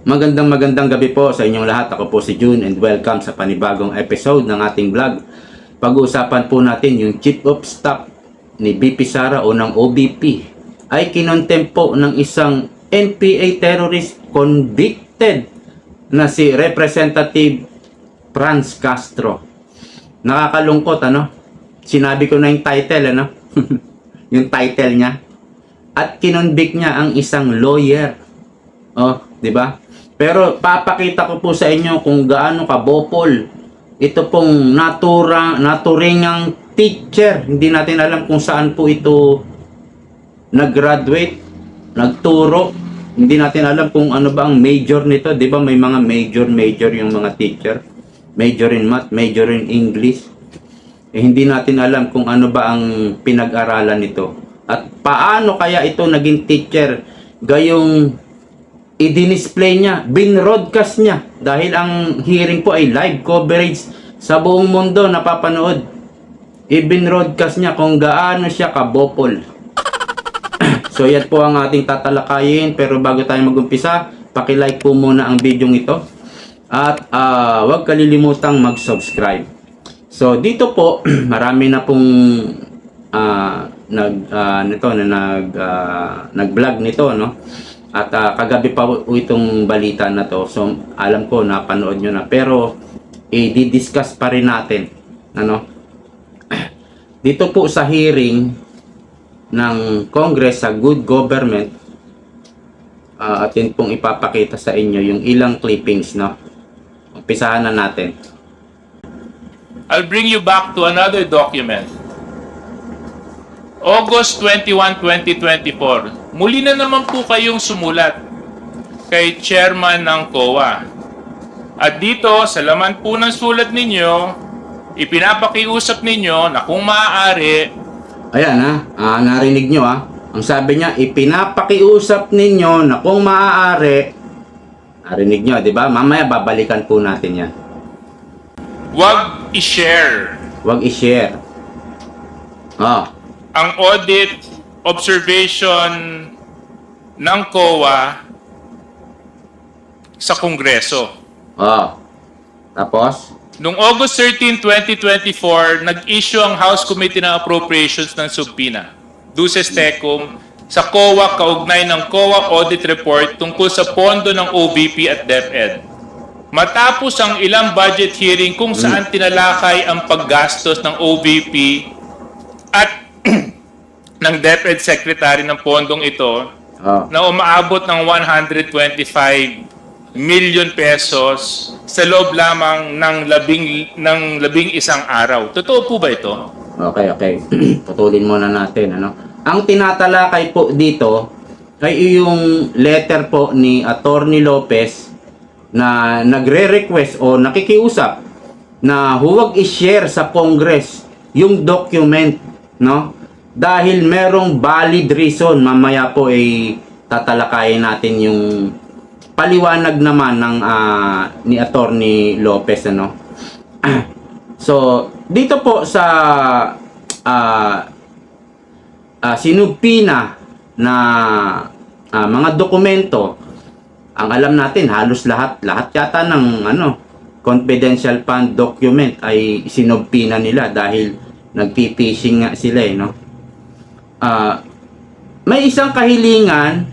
Magandang gabi po sa inyong lahat. Ako po si June and welcome sa panibagong episode ng ating vlog. Pag-uusapan po natin yung Chief of Staff ni BP Sara o ng OBP ay kinontempt po ng isang NPA terrorist convicted na si Representative Franz Castro. Nakakalungkot, ano? Sinabi ko na yung title, ano? Yung title niya. At kinonvict niya ang isang lawyer. Oh, 'di ba? Pero papakita ko po sa inyo kung gaano kabopol ito pong naturingang teacher. Hindi natin alam kung saan po ito nag-graduate, nagturo. Hindi natin alam kung ano ba ang major nito. 'Di ba may mga major yung mga teacher. Major in math, major in English. Hindi natin alam kung ano ba ang pinag-aralan nito. At paano kaya ito naging teacher? Gayong i-display niya, binroadcast niya dahil ang hearing po ay live coverage sa buong mundo napapanood. I-binroadcast niya kung gaano siya kabopol. So yan po ang ating tatalakayin, pero bago tayo mag-umpisa, paki-like po muna ang video ito at huwag kalilimutang mag-subscribe. So dito po marami na pong nag-vlog nito, no? At kagabi pa po itong balita na to. So alam ko napanood nyo na, pero i-discuss pa rin natin, ano? Dito po sa hearing ng Congress sa Good Government, atin pong ipapakita sa inyo yung ilang clippings, no? Umpisahan na natin. I'll bring you back to another document. August 21, 2024. Muli na naman po kayong sumulat kay Chairman ng COA. At dito, sa laman po ng sulat ninyo, ipinapakiusap ninyo na kung maaari. Ayan narinig nyo Ang sabi niya, ipinapakiusap ninyo na kung maaari. Narinig nyo, di ba? Mamaya babalikan po natin yan. Huwag i-share. Huwag i-share. Ang audit observation ng COA sa Kongreso. Tapos? Noong August 13, 2024, nag-issue ang House Committee ng Appropriations ng subpoena, Duces Tecum, sa COA kaugnay ng COA Audit Report tungkol sa pondo ng OBP at DepEd. Matapos ang ilang budget hearing kung saan tinalakay ang paggastos ng OBP at ng DepEd Secretary ng pondong ito na umaabot ng 125 million pesos sa loob lamang ng labing isang araw. Totoo po ba ito? Okay. Putulin muna natin, ano? Ang tinatalakay po dito ay yung letter po ni Attorney Lopez na nagre-request o nakikiusap na huwag i-share sa Congress yung document, no? Dahil merong valid reason. Mamaya po ay tatalakayin natin yung paliwanag naman ng ni Attorney Lopez, ano? So dito po sa sinubpina na mga dokumento, ang alam natin halos lahat yata ng confidential fund document ay sinubpina nila dahil nagpi-phishing nga sila, no? May isang kahilingan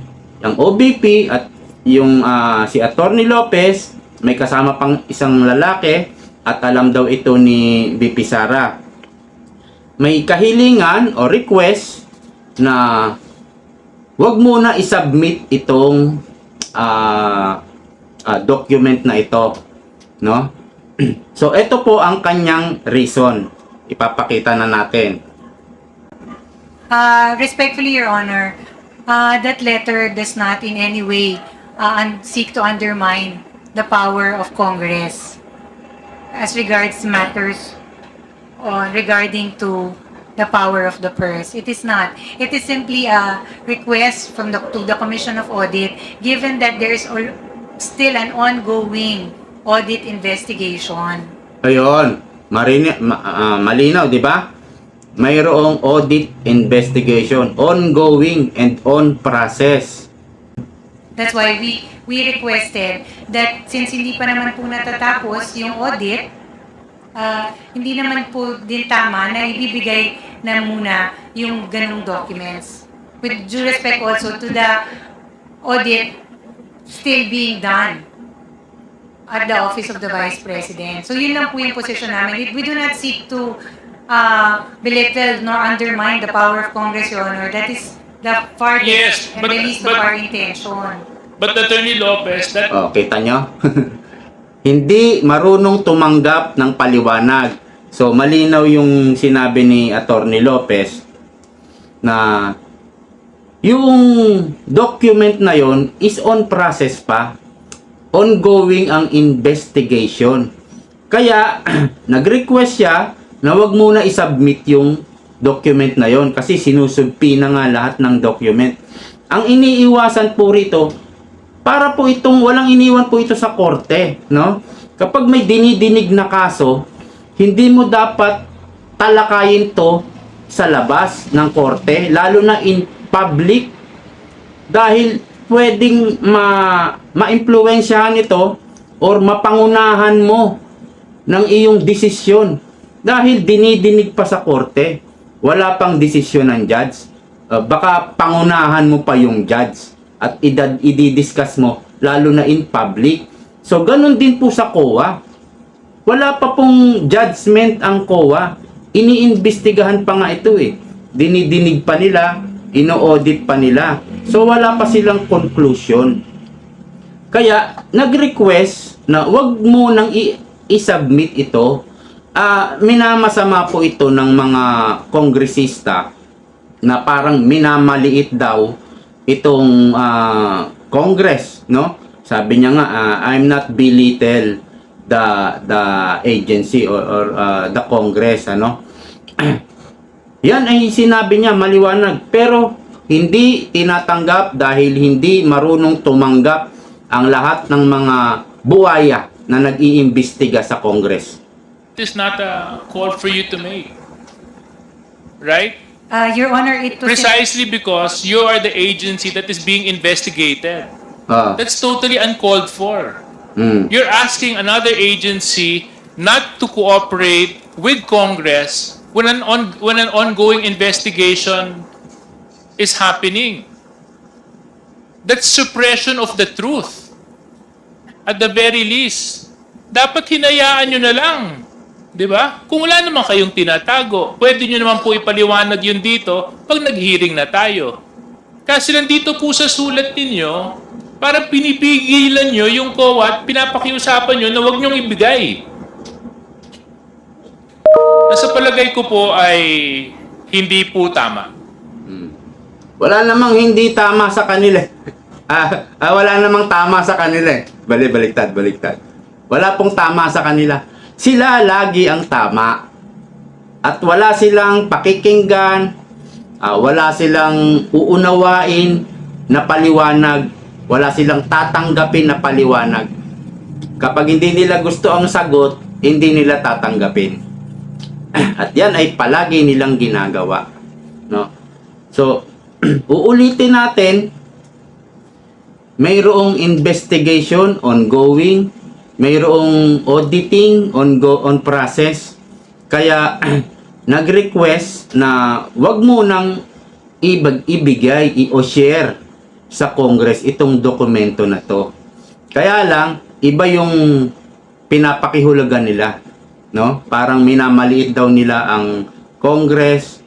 ang OBP at yung si Attorney Lopez, may kasama pang isang lalaki at alam daw ito ni BP Sara. May kahilingan o request na wag muna i-submit itong document na ito, no? So ito po ang kanyang reason. Ipapakita na natin. Respectfully, Your Honor, that letter does not in any way seek to undermine the power of Congress as regards matters regarding to the power of the purse. It is not. It is simply a request from to the Commission of Audit, given that there is still an ongoing audit investigation. Ayun, malinaw, di ba? Mayroong audit investigation, ongoing and on process. That's why we we requested that since hindi pa naman po natatapos yung audit, hindi naman po din tama na ibibigay na muna yung ganung documents. With due respect also to the audit still being done at the Office of the Vice President. So yun lang po yung position namin. We do not seek to belittle nor undermine the power of Congress, Your Honor. That is the farthest Yes, and but- the least of but- our intention. But Attorney Lopez, that Oh, kita nyo? Hindi marunong tumanggap ng paliwanag. So, malinaw yung sinabi ni Attorney Lopez na yung document na yon is on process pa. Ongoing ang investigation. Kaya, nag-request siya na wag muna isubmit yung document na yon kasi sinusubpi na nga lahat ng document. Ang iniiwasan po rito, para po itong walang iniwan po ito sa korte, no? Kapag may dinidinig na kaso, hindi mo dapat talakayin to sa labas ng korte, lalo na in public, dahil pwedeng ma-impluwensyahan ito or mapangunahan mo ng iyong desisyon dahil dinidinig pa sa korte, wala pang desisyon ng judge. Baka pangunahan mo pa yung judge at i-discuss mo lalo na in public. So ganun din po sa COA. Wala pa pong judgment ang COA. Iniimbestigahan pa nga ito eh. Dinidinig pa nila, ino-audit pa nila. So wala pa silang conclusion. Kaya nag-request na wag mo nang i-submit ito. Minamasama po ito ng mga kongresista na parang minamaliit daw itong Congress, no? Sabi niya nga, I'm not belittle the agency or the Congress, ano? Yan ay sinabi niya maliwanag, pero hindi tinatanggap dahil hindi marunong tumanggap ang lahat ng mga buwaya na nag-iimbestiga sa Congress. is not a call for you to make. Right? Your Honor, it was... Precisely because you are the agency that is being investigated. Ah, That's totally uncalled for. mm, You're asking another agency not to cooperate with Congress when an ongoing investigation is happening. That's suppression of the truth. At the very least, dapat hinayaan nyo na lang. Di ba? Kung wala naman kayong tinatago, pwede nyo naman po ipaliwanag yun dito pag nag-hearing na tayo. Kasi nandito po sa sulat ninyo, para pinipigilan nyo yung COA at pinapakiusapan nyo na huwag nyong ibigay. Nasa palagay ko po ay hindi po tama. wala namang hindi tama sa kanila. Wala namang tama sa kanila. Baliktad. Wala pong tama sa kanila. Sila lagi ang tama. At wala silang pakikinggan, wala silang uunawain na paliwanag, wala silang tatanggapin na paliwanag. Kapag hindi nila gusto ang sagot, hindi nila tatanggapin. At yan ay palagi nilang ginagawa. No? So, uulitin natin, mayroong investigation ongoing, mayroong auditing on process. Kaya nag-request na wag mo nang ibigay o share sa Congress itong dokumento na to. Kaya lang iba yung pinapakihulugan nila, no? Parang minamaliit daw nila ang Congress.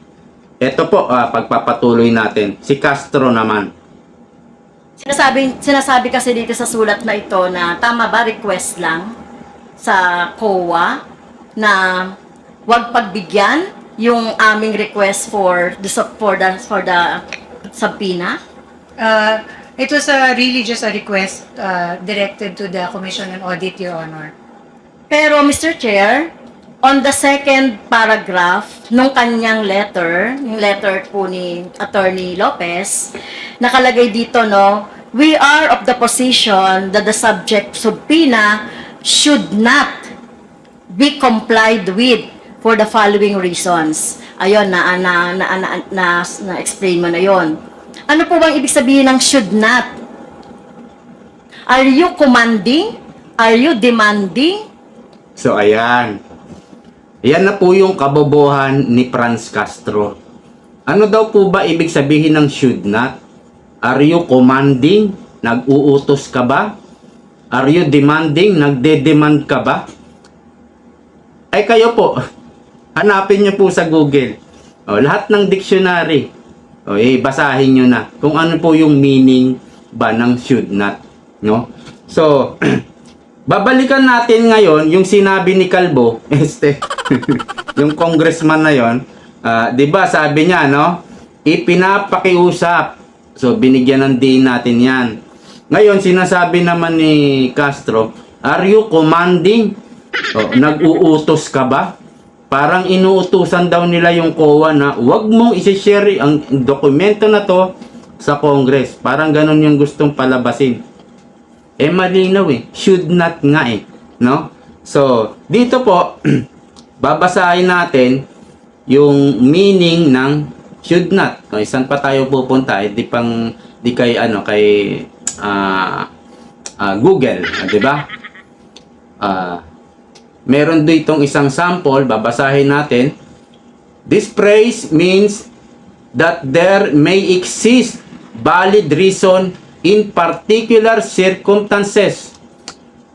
Ito po, pagpapatuloy natin. Si Castro naman. Sinasabi kasi dito sa sulat na ito na tama ba request lang sa COA na wag pagbigyan yung aming request for the subpoena? It was really just a request directed to the Commission on Audit, Your Honor. Pero Mr. Chair, on the second paragraph nung kanyang letter, yung letter po ni Attorney Lopez, nakalagay dito, no, we are of the position that the subject subpoena should not be complied with for the following reasons. Ayun, na-explain mo na yon. Ano po bang ibig sabihin ng should not? Are you commanding? Are you demanding? So, ayan. Yan na po yung kabobohan ni Franz Castro. Ano daw po ba ibig sabihin ng should not? Are you commanding? Nag-uutos ka ba? Are you demanding? Nagde-demand ka ba? Ay kayo po, hanapin nyo po sa Google. O, lahat ng dictionary. O, basahin nyo na kung ano po yung meaning ba ng should not. No? So, babalikan natin ngayon yung sinabi ni Calvo, yung congressman na yon, 'di ba sabi niya, no? Ipinapakiusap. So binigyan ng din natin 'yan. Ngayon sinasabi naman ni Castro, are you commanding? Nag-uutos ka ba? Parang inuutusan daw nila yung COA na wag mong i-share ang dokumento na to sa Congress. Parang ganun yung gustong palabasin. Malinaw should not nga no? So, dito po, babasahin natin yung meaning ng should not. Kung saan pa tayo pupunta, di kay Google, di ba? Meron ditong isang sample, babasahin natin. This phrase means that there may exist valid reason in particular circumstances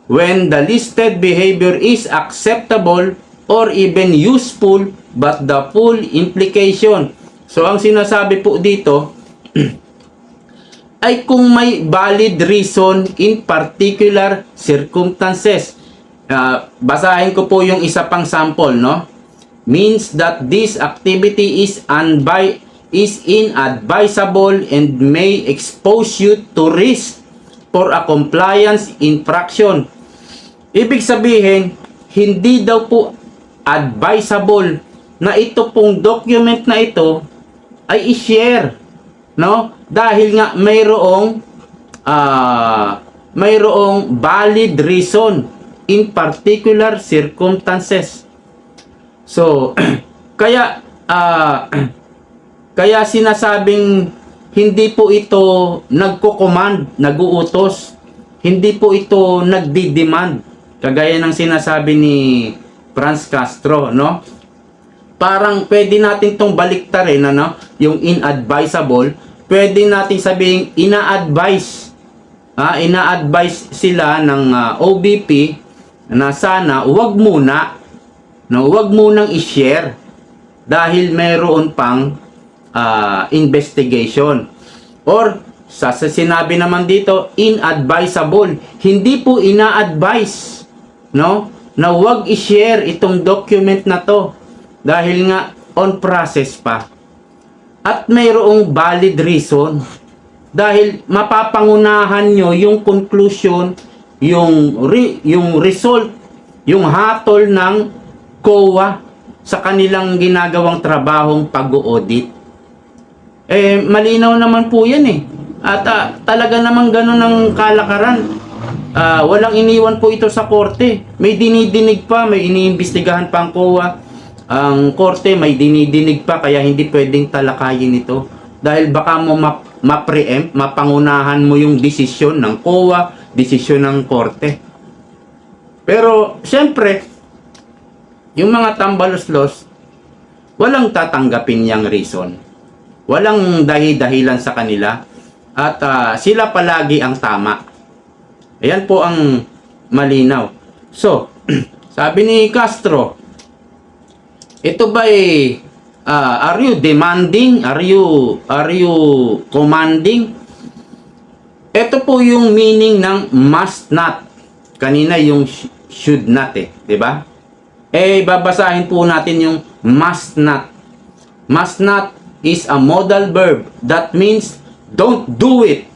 when the listed behavior is acceptable or even useful but the full implication. So ang sinasabi po dito ay kung may valid reason in particular circumstances. Basahin ko po yung isa pang sample, no? Means that this activity is inadvisable and may expose you to risk for a compliance infraction. Ibig sabihin, hindi daw po advisable na ito pong document na ito ay i-share, no? Dahil nga mayroong valid reason in particular circumstances. So, kaya sinasabing hindi po ito nagko-command, nag-uutos. Hindi po ito nagdi-demand. Kagaya ng sinasabi ni Franz Castro, no? Parang pwede natin tong baliktarin, ano? Yung inadvisable, pwede natin sabihin ina-advise. Ina-advise sila ng OBP na sana wag muna, no? Wag munang i-share dahil mayroon pang investigation. Or sa sinabi naman dito inadvisable, hindi po ina-advise, no, na wag i-share itong document na to dahil nga on process pa at mayroong valid reason dahil mapapangunahan nyo yung conclusion, yung result, yung hatol ng COA sa kanilang ginagawang trabahong pag-audit. Malinaw naman po yan At talaga namang ganun ang kalakaran. Walang iniwan po ito sa korte. May dinidinig pa, may iniimbestigahan pa ang COA. Ang korte may dinidinig pa kaya hindi pwedeng talakayin ito. Dahil baka mo ma-preempt, mapangunahan mo yung desisyon ng COA, desisyon ng korte. Pero, syempre, yung mga tambaluslos, walang tatanggapin yang reason. Walang dahilan sa kanila at sila palagi ang tama. Ayan po ang malinaw. So, sabi ni Castro, ito ba are you demanding? Are you commanding? Ito po yung meaning ng must not. Kanina yung should not, 'di ba? Babasahin po natin yung must not. Must not is a modal verb that means don't do it.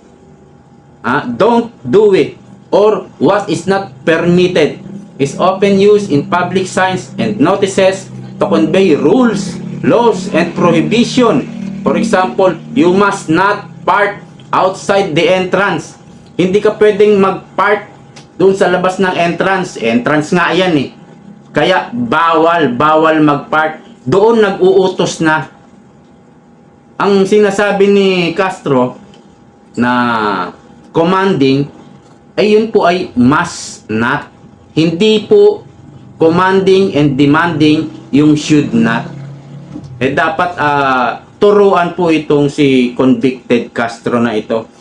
Don't do it or what is not permitted is often used in public signs and notices to convey rules, laws, and prohibition. For example, you must not park outside the entrance. Hindi ka pwedeng mag-park doon sa labas ng entrance. Entrance nga yan Kaya bawal mag-park. Doon nag-uutos na. Ang sinasabi ni Castro na commanding, ay yun po ay must not. Hindi po commanding and demanding yung should not. Eh dapat turuan po itong si convicted Castro na ito.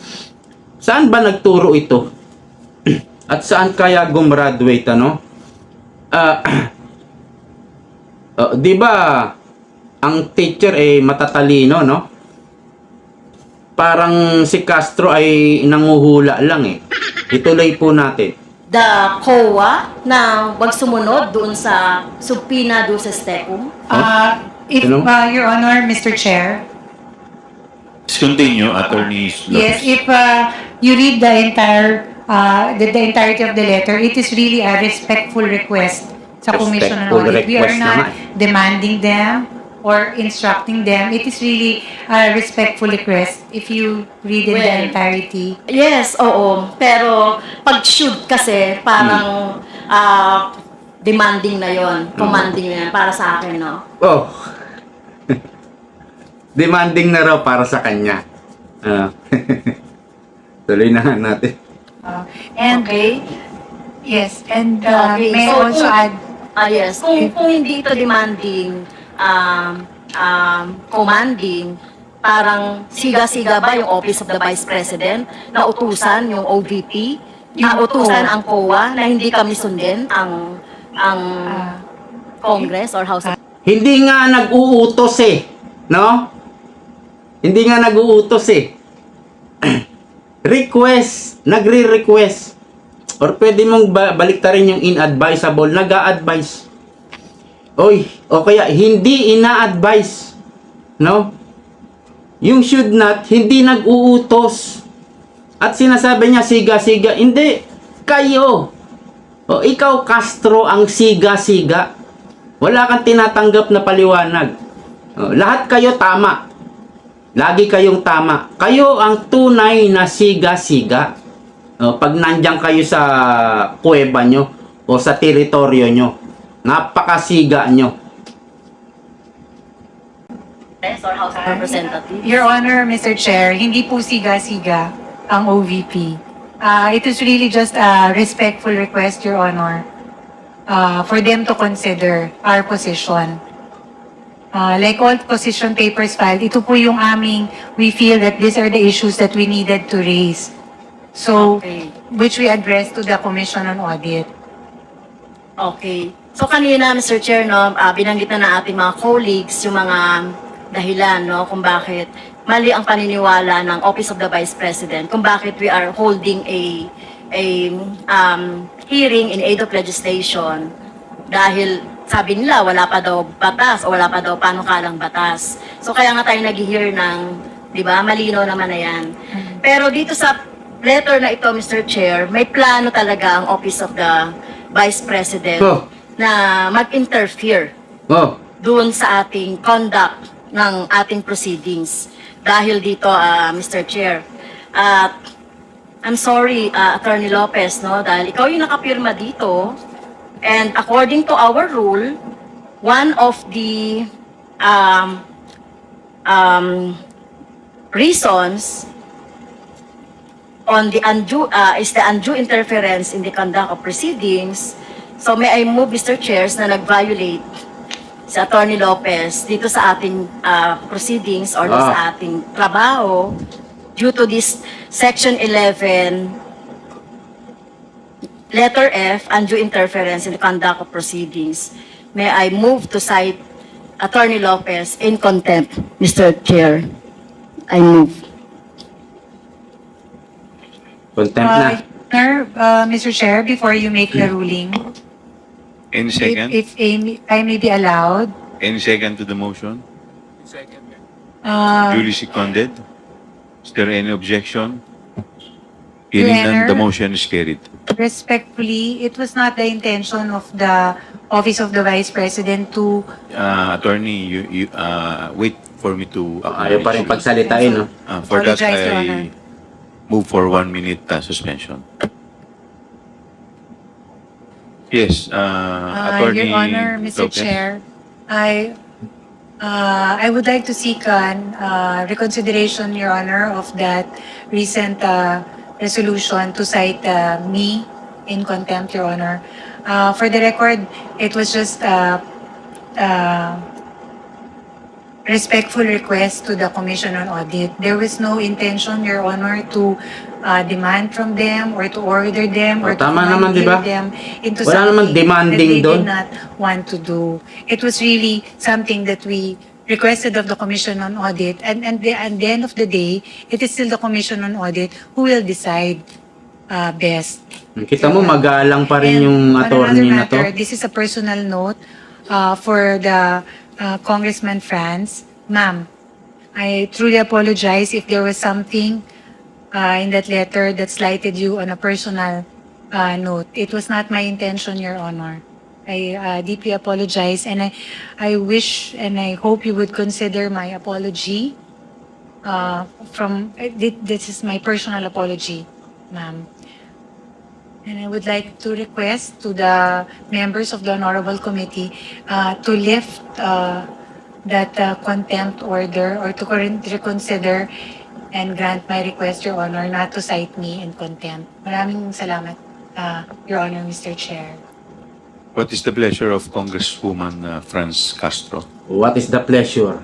Saan ba nagturo ito? At saan kaya gumraduate, ano? Di ba ang teacher ay matatalino, no? Parang si Castro ay nanguhula lang eh. Ituloy po natin. The COA na wag sumunod doon sa subpoena doon sa STECUM. If, You know? Your Honor, Mr. Chair, Continue, Attorney Lopez. yes, if you read the the entirety of the letter, it is really a respectful request sa Commission on Respectful Audit. We are request not naman. demanding them or instructing them. It is really a respectful request if you read in the Well, entirety. Yes, oo. Pero pag should kasi, parang demanding na yon, commanding na yan, para sa akin, no? Oh. Demanding na raw para sa kanya. Tuloy na nga natin. And Okay. yes, and Okay, may I so also kung- add, Yes. Kung hindi ito demanding, commanding, parang siga-siga ba yung Office of the Vice President na utusan yung OVP, na utusan ang COA na hindi kami sundin ang Congress or House of Hindi nga nag-uutos eh. No? Hindi nga nag-uutos eh. Request. Nagre-request. Or pwede mong baliktarin yung inadvisable. Nag-a-advise. Oy, o kaya hindi ina-advise. No? Yung should not, hindi nag-uutos. At sinasabi niya siga-siga. Hindi. Kayo. O ikaw, Castro, ang siga-siga. Wala kang tinatanggap na paliwanag. O, lahat kayo tama. Lagi kayong tama. Kayo ang tunay na siga-siga. O, pag nandiyan kayo sa kuweba nyo o sa teritoryo nyo, napakasiga nyo. Congress or House of Representatives. Your Honor, Mr. Chair, hindi po siga-siga ang OVP. It is really just a respectful request, Your Honor, for them to consider our position. Like all position papers filed, ito po yung we feel that these are the issues that we needed to raise. So, Okay. which we addressed to the Commission on Audit. Okay. So kanina, Mr. Chair, no, binanggit na ng ating mga colleagues yung mga dahilan, no, kung bakit mali ang paniniwala ng Office of the Vice President, kung bakit we are holding a hearing in aid of legislation dahil sabi nila wala pa daw batas o wala pa daw panukalang batas. So kaya nga tayo nag-hear ng, di ba, malinaw naman na yan. Pero dito sa letter na ito, Mr. Chair, may plano talaga ang Office of the Vice President Oh. na mag-interfere Oh, doon sa ating conduct ng ating proceedings. Dahil dito, Mr. Chair, at I'm sorry, Attorney Lopez, no, dahil ikaw yung nakapirma dito, and according to our rule, one of the reasons on the undue is the undue interference in the conduct of proceedings. So may I move, Mr. Chairs, na nag-violate si Attorney Lopez dito sa ating proceedings or dito sa ating trabaho due to this Section 11, letter F, undue interference in the conduct of proceedings. May I move to cite Attorney Lopez in contempt, Mr. Chair. I move. contempt na. Mr. Chair, before you make the ruling, Any second? if I may be allowed, Any second to the motion? uh, Duly seconded? Is there any objection? Your Hearing none, Honor. the motion is carried. respectfully, it was not the intention of the Office of the Vice President to Attorney, you wait for me to Ayaw pa rin acknowledge you. pagsalitain, no? For that, Apologize, Your I Honor. move for 1 minute suspension. Yes, Attorney Your Honor, Mr. Lopez. Chair, I would like to seek an reconsideration, Your Honor, of that recent resolution to cite me in contempt, Your Honor. For the record, it was just respectful request to the Commission on Audit. There was no intention, Your Honor, to demand from them or to order them or to Tama naman, di ba? them into Wala namang something that demanding they doon. did not want to do. It was really something that we requested of the Commission on Audit, and at the end of the day, it is still the Commission on Audit who will decide best. Kita mo, magalang pa rin And yung on attorney na another to. matter, this is a personal note for the Congressman Franz. Ma'am, I truly apologize if there was something in that letter that slighted you on a personal note. It was not my intention, Your Honor. I deeply apologize, and I wish and I hope you would consider my apology. This is my personal apology, ma'am. And I would like to request to the members of the Honorable Committee to lift that contempt order or to reconsider and grant my request, Your Honor, not to cite me in contempt. Maraming salamat, Your Honor, Mr. Chair. What is the pleasure of Congresswoman Franz Castro? What is the pleasure?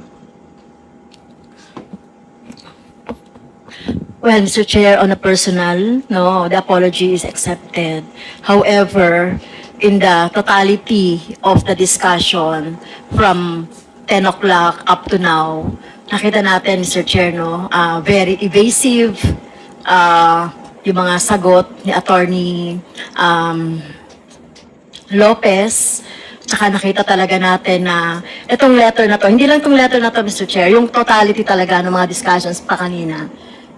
Well, Mr. Chair, on a personal, no, the apology is accepted. However, in the totality of the discussion from 10 o'clock up to now, nakita natin, Mr. Chair, no, very evasive, yung mga sagot ni Attorney Lopez. Tsaka nakita talaga natin na itong letter na to, hindi lang itong letter na to, Mr. Chair, yung totality talaga ng mga discussions pa kanina.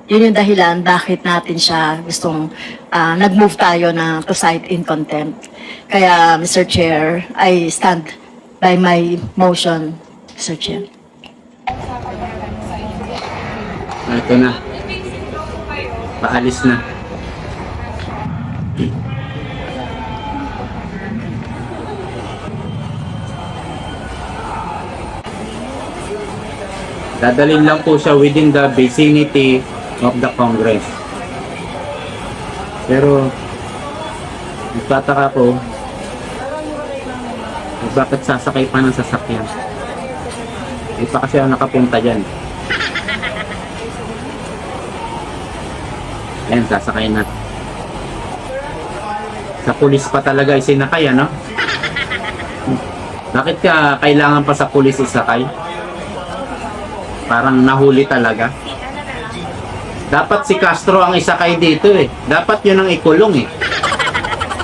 Yun yung dahilan bakit natin siya gustong nag-move tayo na to cite in contempt. Kaya, Mr. Chair, I stand by my motion, Mr. Chair. Ito na. Paalis na. Dadalhin lang po siya within the vicinity of the Congress. Pero nagtataka ko bakit sasakay pa ng sasakyan. Hindi pa kasi ako nakapunta dyan. Ayan, sasakay na. Sa pulis pa talaga isinakay, ano? Bakit ka kailangan pa sa pulis isakay? Parang nahuli talaga. Dapat si Castro ang isakay dito eh. Dapat yun ang ikulong eh.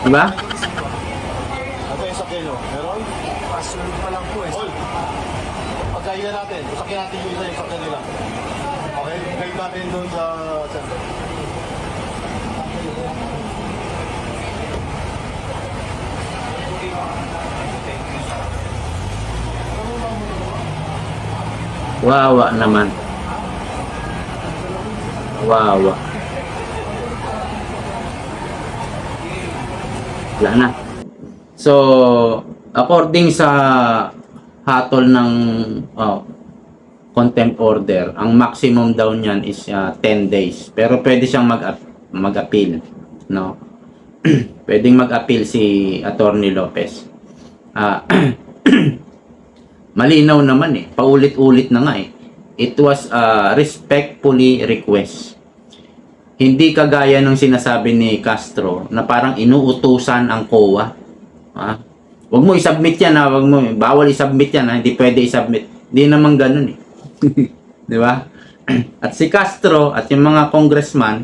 Diba? Ito yung sakyan nyo. Meron? Pasunod pa lang po eh. Pagkahilan natin. Sakyan natin yung isa yung sakyan nila. Okay? Guide natin doon sa center. Wawa naman. Wawa. Wala na. So, according sa hatol ng contempt order, ang maximum daw niyan is 10 days. Pero pwede siyang mag-appeal, no? Pwedeng mag-appeal si Attorney Lopez. Malinaw naman eh. Paulit-ulit na nga eh. It was respectfully request. Hindi kagaya ng sinasabi ni Castro na parang inuutusan ang COA. Huwag mo i-submit yan ha. Huwag mo, bawal i-submit yan ha. Hindi pwede i-submit. Hindi naman ganun eh. Di ba? At si Castro at yung mga congressman,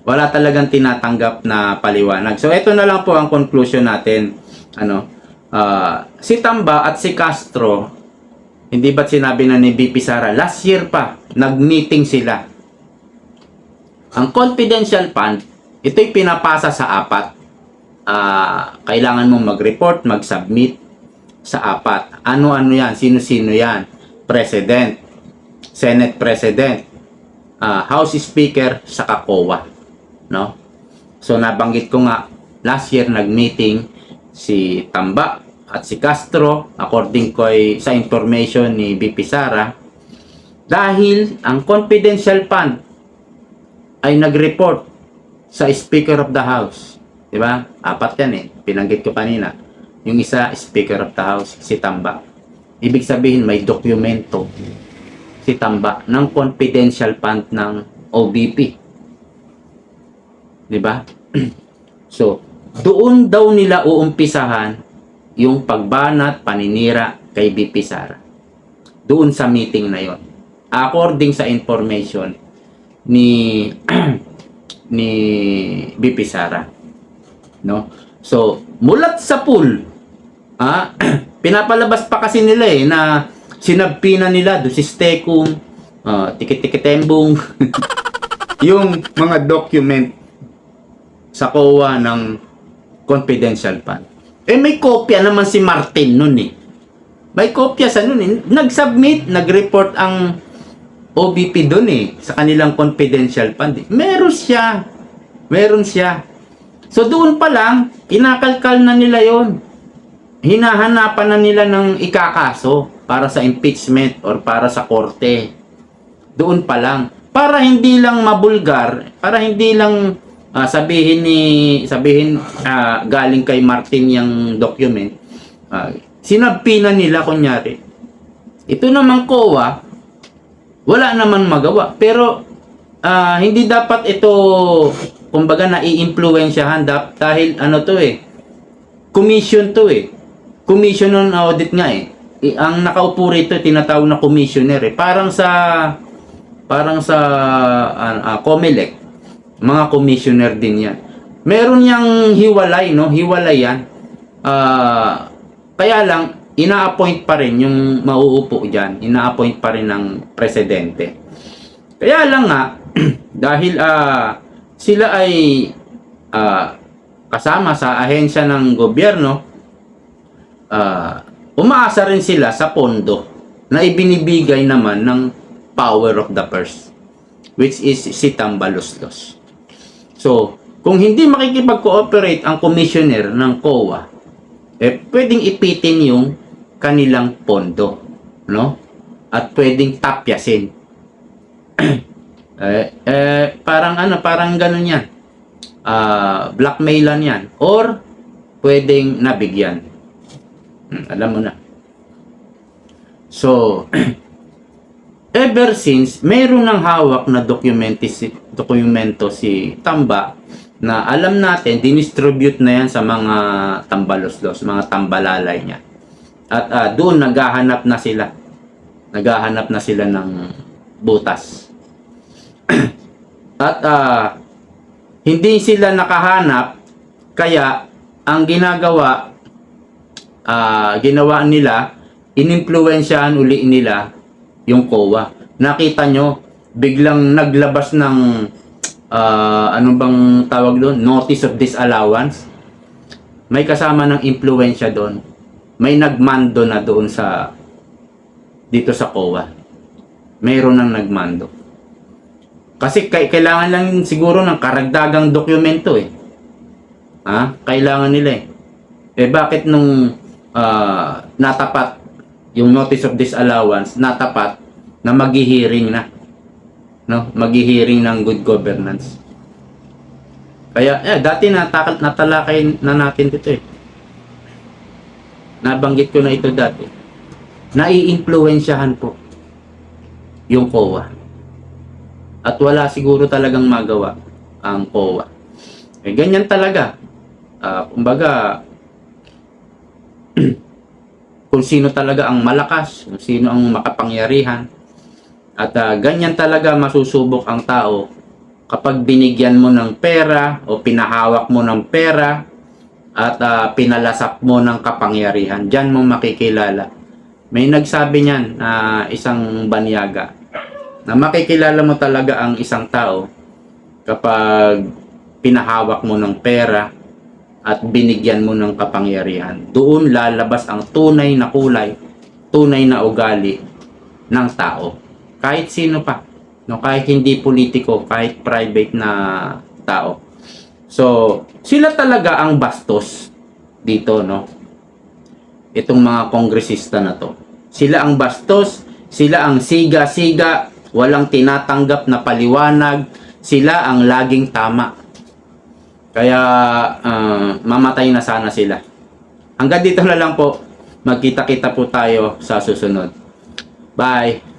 wala talagang tinatanggap na paliwanag. So ito na lang po ang conclusion natin. Si Tamba at si Castro, hindi ba't sinabi na ni BP Sara, last year pa, nag-meeting sila. Ang confidential fund, ito'y pinapasa sa apat. Kailangan mong mag-report, mag-submit sa apat. Ano-ano yan? Sino-sino yan? President, Senate President, House Speaker, saka COA. No? So nabanggit ko nga, last year nag-meeting si Tamba at si Castro, according ko sa information ni BP Sara, dahil ang confidential fund ay nag-report sa Speaker of the House. Di ba? 4 yan eh. Pinanggit ko kanina. Yung isa, Speaker of the House, si Tamba. Ibig sabihin, may dokumento si Tamba ng confidential fund ng OBP. Di ba? So, doon daw nila uumpisahan yung pagbanat, paninira kay BP Sara. Doon sa meeting na yon. According sa information ni ni BP Sara. No? So, mulat sa pool, pinapalabas pa kasi nila na sinabpina nila do si Stekum, tikit-tikitembong, yung mga document sa COA ng confidential fund. May kopya naman si Martin nun eh. May kopya sa nun eh. Nag-submit, nag-report ang OBP dun eh, sa kanilang confidential fund eh. Meron siya. So doon pa lang, kinakalkal na nila yon. Hinahanapan na nila ng ikakaso para sa impeachment or para sa korte. Doon pa lang. Para hindi lang mabulgar, para hindi lang sabihin galing kay Martin yung document, sinabpina nila kunyari. Ito naman COA, wala naman magawa. Pero hindi dapat ito, kumbaga, nai-impluwensyahan dahil commission to eh. Commission on audit nga eh. Ang nakaupo rito, tinatawag na commissioner eh. Parang sa COMELEC, mga commissioner din yan. Meron yang hiwalay, no? Hiwalay yan. Kaya lang, ina-appoint pa rin yung mauupo dyan. Ina-appoint pa rin ng presidente. Kaya lang nga, dahil sila ay kasama sa ahensya ng gobyerno, umaasa rin sila sa pondo na ibinibigay naman ng power of the purse, which is si Tambaloslos. So, kung hindi makikipag-cooperate ang commissioner ng COA, pwedeng ipitin yung kanilang pondo, no? At pwedeng tapyasin. Parang ganun yan. Blackmailan yan. Or, pwedeng nabigyan. Alam mo na. So, ever since, mayroon ng hawak na dokumento si Tamba na alam natin, dinistribute na yan sa mga tambaloslos, mga tambalalay niya. At doon naghahanap na sila. Naghahanap na sila ng butas. At hindi sila nakahanap, kaya ang ginawa nila, inimpluwensyahan uli nila yung COA. Nakita nyo, biglang naglabas ng ano bang tawag doon? Notice of disallowance. May kasama ng impluwensya doon. May nagmando na doon dito sa COA. Mayroon nang nagmando. Kasi kailangan lang siguro ng karagdagang dokumento eh. Kailangan nila eh. Bakit nung natapat yung notice of disallowance, natapat na maghihiring na, no? Maghihiring ng good governance. Kaya dati natalakay na natin dito eh. Nabanggit ko na ito dati. Nai-impluwensyahan po yung COA. At wala siguro talagang magawa ang COA. Ganyan talaga. Kumbaga, kung sino talaga ang malakas, kung sino ang makapangyarihan. At ganyan talaga masusubok ang tao kapag binigyan mo ng pera o pinahawak mo ng pera at pinalasap mo ng kapangyarihan. Diyan mo makikilala. May nagsabi niyan na isang banyaga na makikilala mo talaga ang isang tao kapag pinahawak mo ng pera at binigyan mo ng kapangyarihan. Doon lalabas ang tunay na kulay, tunay na ugali ng tao. Kahit sino pa, no? Kahit hindi politiko, kahit private na tao. So, sila talaga ang bastos dito, no? Itong mga kongresista na to. Sila ang bastos, sila ang siga-siga, walang tinatanggap na paliwanag, sila ang laging tama. Kaya mamatay na sana sila. Hanggang dito na lang po. Magkita-kita po tayo sa susunod. Bye!